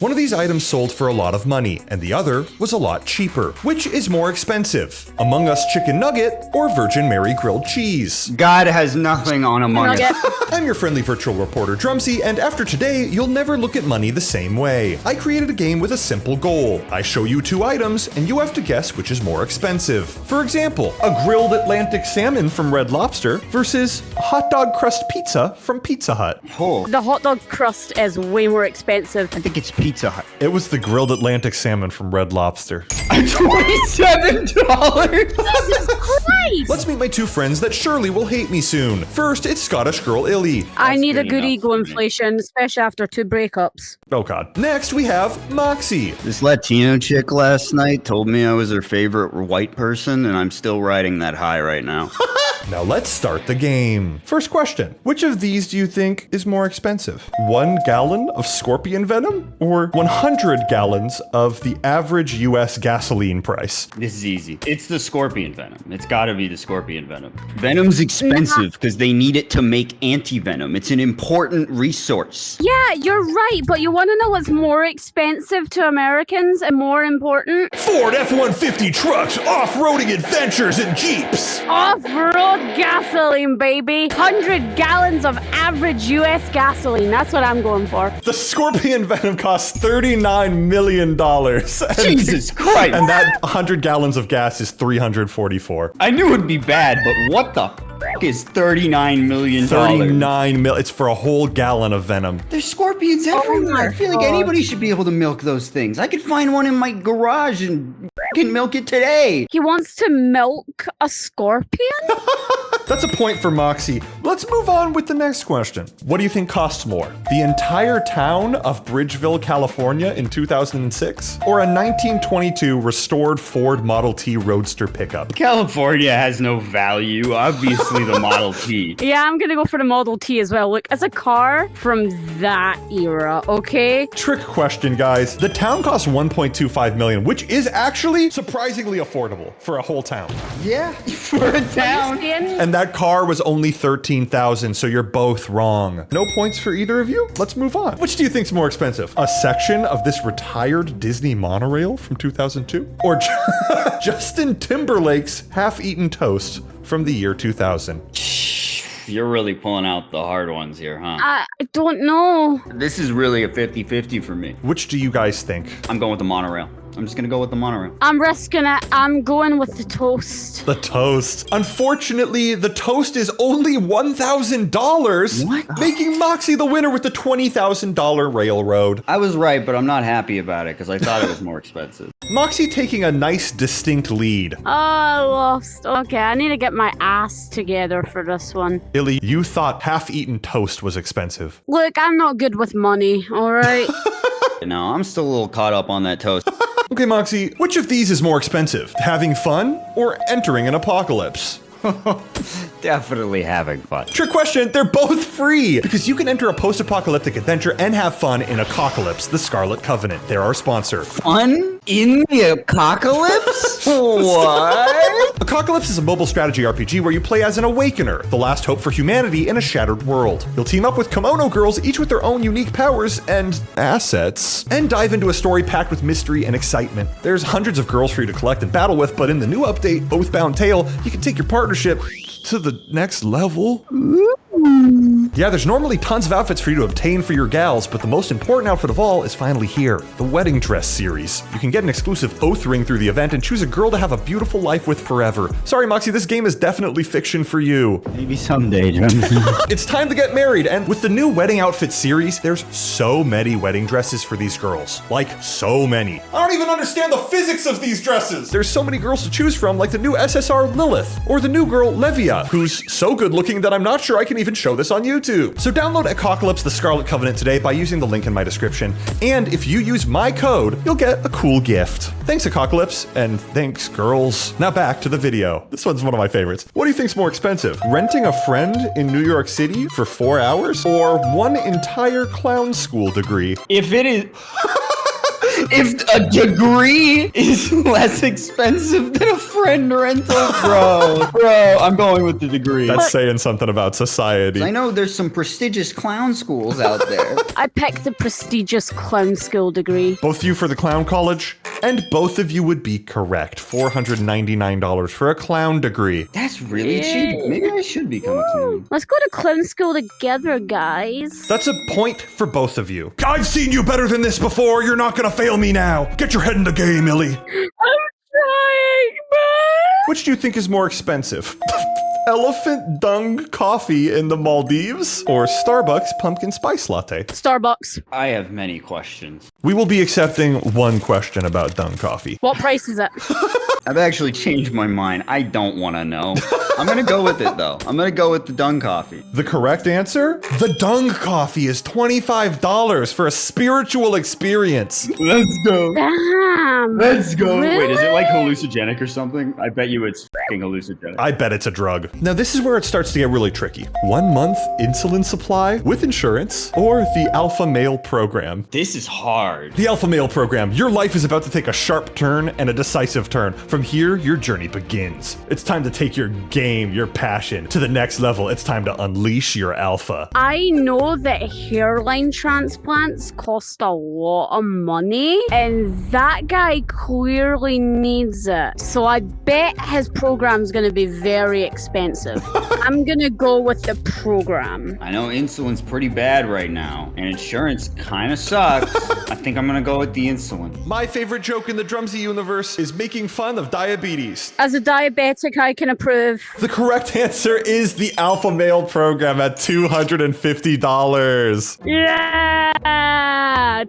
One of these items sold for a lot of money, and the other was a lot cheaper. Which is more expensive? Among Us chicken nugget or Virgin Mary grilled cheese? God has nothing on Among Us. I'm your friendly virtual reporter Drumsy, and after today, you'll never look at money the same way. I created a game with a simple goal. I show you two items, and you have to guess which is more expensive. For example, a grilled Atlantic salmon from Red Lobster versus a hot dog crust pizza from Pizza Hut. Oh, The hot dog crust is way more expensive. I think it's Pizza Hut. It was the grilled Atlantic salmon from Red Lobster. $27. Christ! Let's meet my two friends that surely will hate me soon. First, it's Scottish girl Illy. I need a good good enough ego for me. inflation, especially after 2 breakups. Oh god. Next, we have Moxie. This Latino chick last night told me I was her favorite white person, and I'm still riding that high right now. Now let's start the game. First question. Which of these do you think is more expensive? 1 gallon of scorpion venom or 100 gallons of the average US gasoline price? This is easy. It's the scorpion venom. It's gotta be the scorpion venom. Venom's expensive because they need it to make anti-venom. It's an important resource. Yeah, you're right, but you want to know what's more expensive to Americans and more important? Ford F-150 trucks, off-roading adventures, and Jeeps. Off-road gasoline, baby. 100 gallons of average US gasoline. That's what I'm going for. The scorpion venom costs $39 million. Jesus Christ. And that 100 gallons of gas is $344. I knew it'd be bad, but what the f is $39 million? 39 mil. It's for a whole gallon of venom. There's scorpions everywhere. I feel like anybody should be able to milk those things. I could find one in my garage and can milk it today. He wants to milk a scorpion? That's a point for Moxie. Let's move on with the next question. What do you think costs more? The entire town of Bridgeville, California in 2006? Or a 1922 restored Ford Model T Roadster pickup? California has no value. Obviously, the Model T. Yeah, I'm gonna go for the Model T as well. Look, it's a car from that era, okay? Trick question, guys. The town costs $1.25 million, which is actually surprisingly affordable for a whole town. Yeah, for a town. And that car was only $13,000, so you're both wrong. No points for either of you? Let's move on. Which do you think's more expensive? A section of this retired Disney monorail from 2002? Or Justin Timberlake's half-eaten toast from the year 2000? You're really pulling out the hard ones here, huh? I don't know. This is really a 50-50 for me. Which do you guys think? I'm going with the monorail. I'm just gonna go with the monorail. I'm risking it. I'm going with the toast. The toast. Unfortunately, the toast is only $1,000. What? Making Moxie the winner with the $20,000 railroad. I was right, but I'm not happy about it because I thought it was more expensive. Moxie taking a nice distinct lead. Oh, I lost. Okay, I need to get my ass together for this one. Illy, you thought half-eaten toast was expensive. Look, I'm not good with money, all right? No, I'm still a little caught up on that toast. Okay, Moxie, which of these is more expensive? Having fun or entering an apocalypse? Definitely having fun. Trick question, they're both free because you can enter a post-apocalyptic adventure and have fun in Apocalypse, the Scarlet Covenant. They're our sponsor. Fun in the apocalypse? What? Apocalypse is a mobile strategy RPG where you play as an awakener, the last hope for humanity in a shattered world. You'll team up with kimono girls, each with their own unique powers and assets, and dive into a story packed with mystery and excitement. There's hundreds of girls for you to collect and battle with, but in the new update, Oathbound Tale, you can take your partnership to the next level. Yeah, there's normally tons of outfits for you to obtain for your gals, but the most important outfit of all is finally here, the Wedding Dress series. You can get an exclusive oath ring through the event and choose a girl to have a beautiful life with forever. Sorry, Moxie, this game is definitely fiction for you. Maybe someday, Drumsy. It's time to get married, and with the new wedding outfit series, there's so many wedding dresses for these girls. Like, so many. I don't even understand the physics of these dresses! There's so many girls to choose from, like the new SSR Lilith, or the new girl Levia, who's so good looking that I'm not sure I can even show this on YouTube. So download Apocalypse the Scarlet Covenant today by using the link in my description, and if you use my code, you'll get a cool gift. Thanks, Apocalypse, and thanks, girls. Now back to the video. This one's one of my favorites. What do you think's more expensive? Renting a friend in New York City for 4 hours, or one entire clown school degree? If it is... If a degree is less expensive than a friend rental, bro, I'm going with the degree. That's saying something about society. I know there's some prestigious clown schools out there. I picked the prestigious clown school degree. Both of you for the clown college, and both of you would be correct. $499 for a clown degree. That's really cheap. Maybe I should become a clown. Let's go to clown school together, guys. That's a point for both of you. I've seen you better than this before. You're not gonna fail me now. Get your head in the game, Illy. I'm trying, man. Which do you think is more expensive? Elephant dung coffee in the Maldives or Starbucks pumpkin spice latte? Starbucks. I have many questions. We will be accepting one question about dung coffee. What price is it? I've actually changed my mind. I don't want to know. I'm going to go with it, though. I'm going to go with the Dung coffee. The correct answer? The dung coffee is $25 for a spiritual experience. Let's go. Damn. Let's go. Really? Wait, is it like hallucinogenic or something? I bet you it's fucking hallucinogenic. I bet it's a drug. Now this is where it starts to get really tricky. 1 month insulin supply with insurance or the alpha male program. This is hard. The alpha male program. Your life is about to take a sharp turn and a decisive turn. From here, your journey begins. It's time to take your game, your passion to the next level. It's time to unleash your alpha. I know that hairline transplants cost a lot of money, and that guy clearly needs it. So I bet his program's gonna be very expensive. I'm gonna go with the program. I know insulin's pretty bad right now, and insurance kind of sucks. I think I'm gonna go with the insulin. My favorite joke in the Drumsy universe is making fun of diabetes. As a diabetic, I can approve. The correct answer is the alpha male program at $250. Yeah!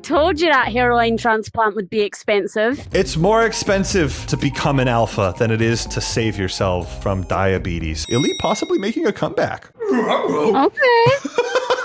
Told you that hairline transplant would be expensive. It's more expensive to become an alpha than it is to save yourself from diabetes. Illy possibly making a comeback. Okay.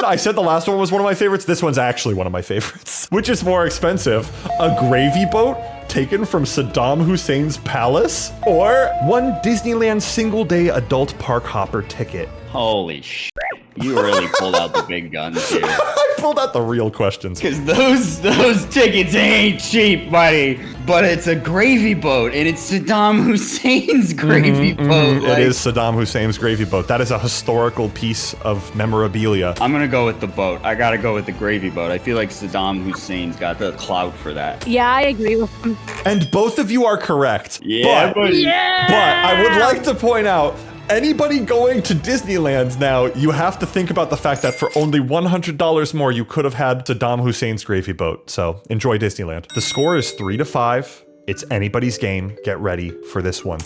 I said the last one was one of my favorites. This one's actually one of my favorites. Which is more expensive? A gravy boat taken from Saddam Hussein's palace? Or one Disneyland single-day adult park hopper ticket? Holy shit. You really pulled out the big guns here. I pulled out the real questions. Because those tickets ain't cheap, buddy. But it's a gravy boat, and it's Saddam Hussein's gravy boat. It is Saddam Hussein's gravy boat. That is a historical piece of memorabilia. I'm gonna go with the boat. I gotta go with the gravy boat. I feel like Saddam Hussein's got the clout for that. Yeah, I agree with him. And both of you are correct. Yeah, buddy. Yeah! But I would like to point out, anybody going to Disneyland now, you have to think about the fact that for only $100 more, you could have had Saddam Hussein's gravy boat. So enjoy Disneyland. The score is 3-5. It's anybody's game. Get ready for this one.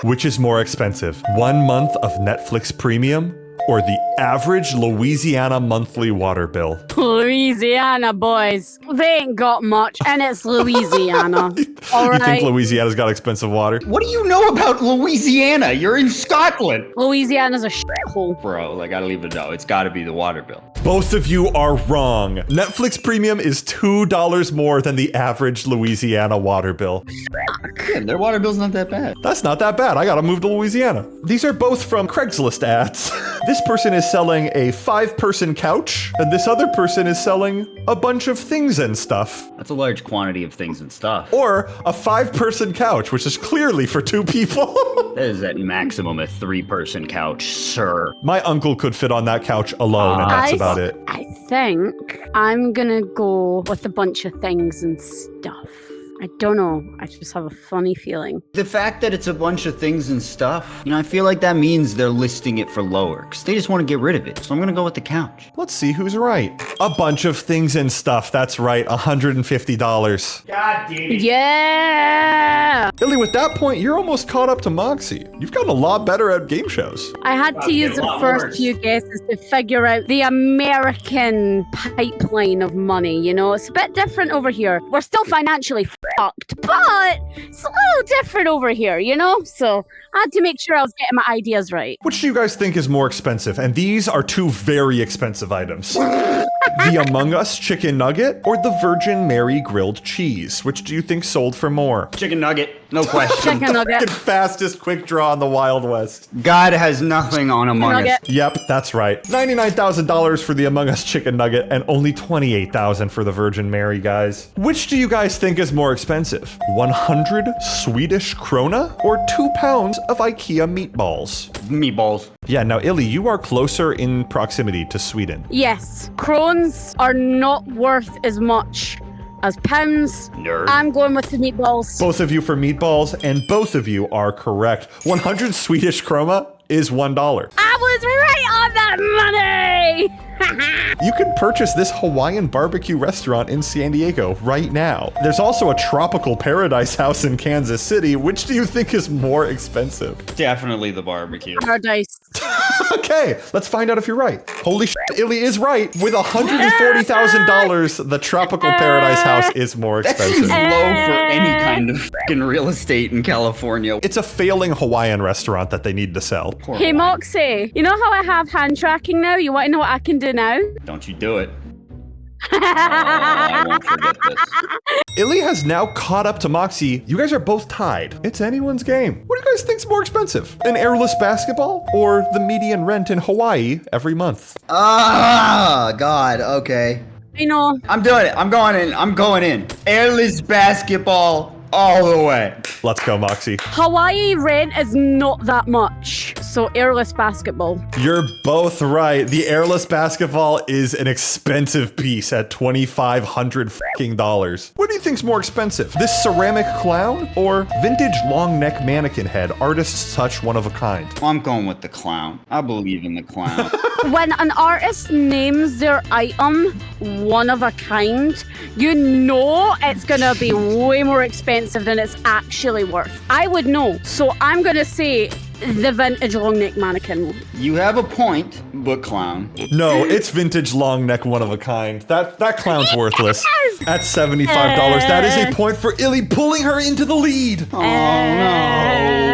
Which is more expensive? 1 month of Netflix Premium or the average Louisiana monthly water bill? Louisiana, boys. They ain't got much, and it's Louisiana. All You think right. Louisiana's got expensive water? What do you know about Louisiana? You're in Scotland. Louisiana's a shithole. Bro, I gotta leave it out. It's gotta be the water bill. Both of you are wrong. Netflix Premium is $2 more than the average Louisiana water bill. Yeah, their water bill's not that bad. That's not that bad. I gotta move to Louisiana. These are both from Craigslist ads. This person is selling a 5-person couch, and this other person is selling a bunch of things and stuff. That's a large quantity of things and stuff. Or a 5-person couch, which is clearly for 2 people. That is at maximum a 3-person couch, sir. My uncle could fit on that couch alone, and that's about it. I think I'm gonna go with a bunch of things and stuff. I don't know. I just have a funny feeling. The fact that it's a bunch of things and stuff, I feel like that means they're listing it for lower, because they just want to get rid of it. So I'm gonna go with the couch. Let's see who's right. A bunch of things and stuff. That's right, $150. God damn it. Yeah! Illy, with that point, you're almost caught up to Moxie. You've gotten a lot better at game shows. I had to use the first few guesses to figure out the American pipeline of money, It's a bit different over here. We're still financially fucked, but it's a little different over here, So I had to make sure I was getting my ideas right. Which do you guys think is more expensive? And these are 2 very expensive items. The Among Us chicken nugget or the Virgin Mary grilled cheese? Which do you think sold for more? Chicken nugget, no question. Chicken nugget. Fucking fastest quick draw in the Wild West. God has nothing on Among Us. Nugget. Yep, that's right. $99,000 for the Among Us chicken nugget and only $28,000 for the Virgin Mary, guys. Which do you guys think is more expensive? 100 Swedish krona or 2 pounds of IKEA meatballs? Meatballs. Yeah, now Illy, you are closer in proximity to Sweden. Yes, crones are not worth as much as pounds. Nerd. I'm going with the meatballs. Both of you for meatballs, and both of you are correct. 100 Swedish krona is $1. I was right on that money! You can purchase this Hawaiian barbecue restaurant in San Diego right now. There's also a tropical paradise house in Kansas City. Which do you think is more expensive? Definitely the barbecue. Paradise. Okay, let's find out if you're right. Holy shit, Illy is right. With $140,000, the tropical paradise house is more That seems expensive. low for any kind of fucking real estate in California. It's a failing Hawaiian restaurant that they need to sell. Poor Hey, Hawaiian. Moxie, you know how I have hand tracking now? You want to know what I can do now? Don't you do it. I won't forget this. Illy has now caught up to Moxie. You guys are both tied. It's anyone's game. What do you guys think's more expensive? An airless basketball or the median rent in Hawaii every month? Ah, God, okay. You know, I'm doing it. I'm going in. Airless basketball all the way. Let's go, Moxie. Hawaii rent is not that much, so airless basketball. You're both right. The airless basketball is an expensive piece at $2,500. What do you think's more expensive? This ceramic clown or vintage long neck mannequin head, artist's touch, one of a kind? I'm going with the clown. I believe in the clown. When an artist names their item one of a kind, you know it's gonna be way more expensive than it's actually worth. I would know, so I'm gonna say the vintage long neck mannequin. You have a point, but clown. No, it's vintage long neck, one of a kind. That clown's worthless. At $75, that is a point for Illy, pulling her into the lead. Oh no.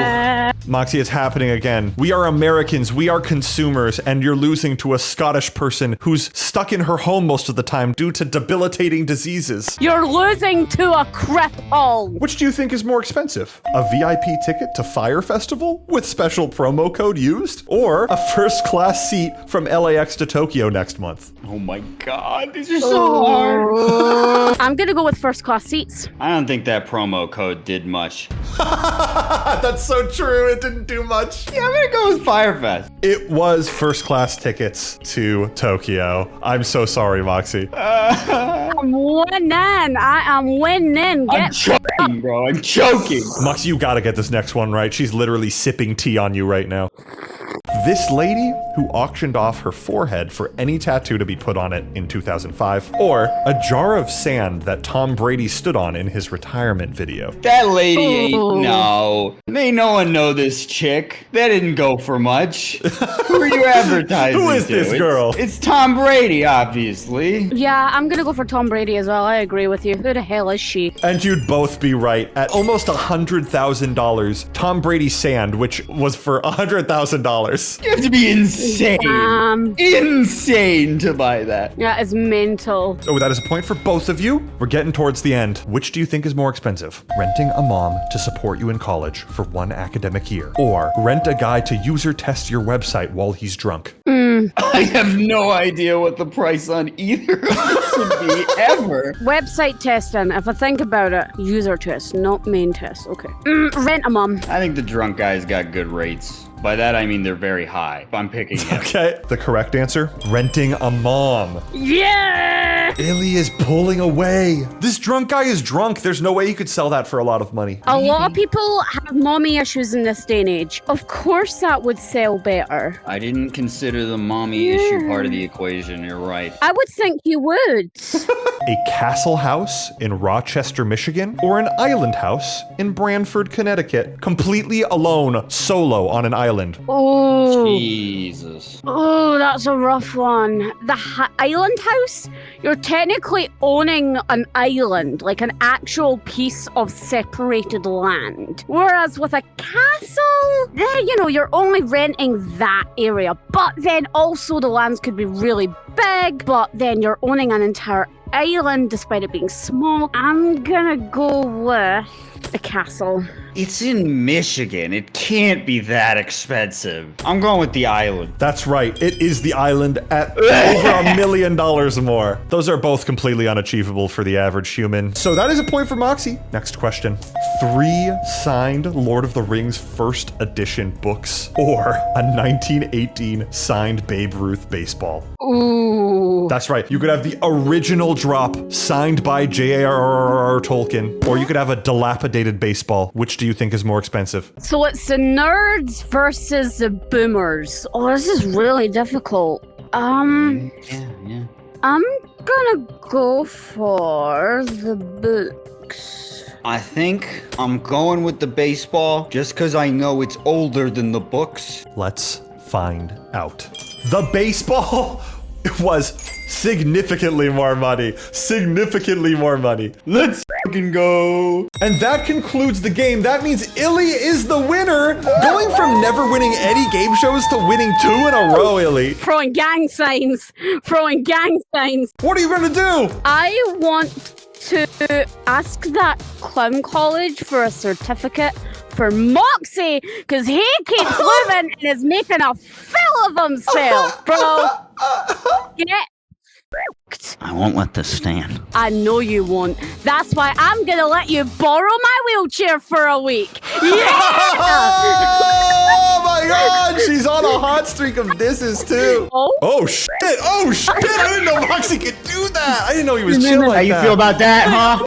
Moxie, it's happening again. We are Americans, we are consumers, and you're losing to a Scottish person who's stuck in her home most of the time due to debilitating diseases. You're losing to a cripple. Which do you think is more expensive? A VIP ticket to Fyre Festival with special promo code used? Or a first class seat from LAX to Tokyo next month? Oh my God, these are so hard. I'm gonna go with first class seats. I don't think that promo code did much. That's so true, it didn't do much. Yeah, I'm gonna go with Fyre Fest. It was first class tickets to Tokyo. I'm so sorry, Moxie. I'm winning. I am winning. I'm choking, bro. I'm choking. Moxie, you gotta get this next one right. She's literally sipping tea on you right now. This lady who auctioned off her forehead for any tattoo to be put on it in 2005, or a jar of sand that Tom Brady stood on in his retirement video. That lady ain't no. May no one know this chick. That didn't go for much. Who are you advertising Who is to? this girl? It's Tom Brady, obviously. Yeah, I'm gonna go for Tom Brady as well. I agree with you. Who the hell is she? And you'd both be right. At almost $100,000, Tom Brady sand, which was for $100,000. You have to be insane. Insane to buy that. That is mental. Oh, that is a point for both of you. We're getting towards the end. Which do you think is more expensive? Renting a mom to support you in college for 1 academic year, or rent a guy to user test your website while he's drunk? I have no idea what the price on either of this would be ever. Website testing. If I think about it, user test, not main test. Okay. Rent a mum. I think the drunk guy's got good rates. By that, I mean they're very high. I'm picking him. Okay, the correct answer, renting a mom. Yeah! Illy is pulling away. This drunk guy is drunk. There's no way he could sell that for a lot of money. A lot of people have mommy issues in this day and age. Of course that would sell better. I didn't consider the mommy issue part of the equation. You're right. I would think you would. A castle house in Rochester, Michigan, or an island house in Branford, Connecticut, completely alone, solo on an island. Oh. Jesus. Oh, that's a rough one. The island house? You're technically owning an island, like an actual piece of separated land. Where Whereas with a castle, you're only renting that area. But then also the lands could be really big, but then you're owning an entire island despite it being small. I'm gonna go with a castle. It's in Michigan. It can't be that expensive. I'm going with the island. That's right. It is the island at over $1 million more. Those are both completely unachievable for the average human. So that is a point for Moxie. Next question. 3 signed Lord of the Rings first edition books or a 1918 signed Babe Ruth baseball. Ooh. That's right. You could have the original drop signed by J.R.R. Tolkien, or you could have a dilapidated baseball. Which do you think is more expensive? So it's the nerds versus the boomers. Oh, this is really difficult. Yeah. I'm gonna go for the books. I think I'm going with the baseball just because I know it's older than the books. Let's find out. The baseball was significantly more money. Significantly more money. Let's fucking go. And that concludes the game. That means Illy is the winner. Going from never winning any game shows to winning 2 in a row, Illy. Throwing gang signs. Throwing gang signs. What are you gonna do? I want to ask that clown college for a certificate for Moxie, because he keeps living and is making a fool of himself, bro. Get fricked. I won't let this stand. I know you won't. That's why I'm gonna let you borrow my wheelchair for a week. Yeah! Oh my god, she's on a hot streak of disses too. Oh shit, I didn't know Moxie could do that. I didn't know he was chill like that. How you feel about that, huh?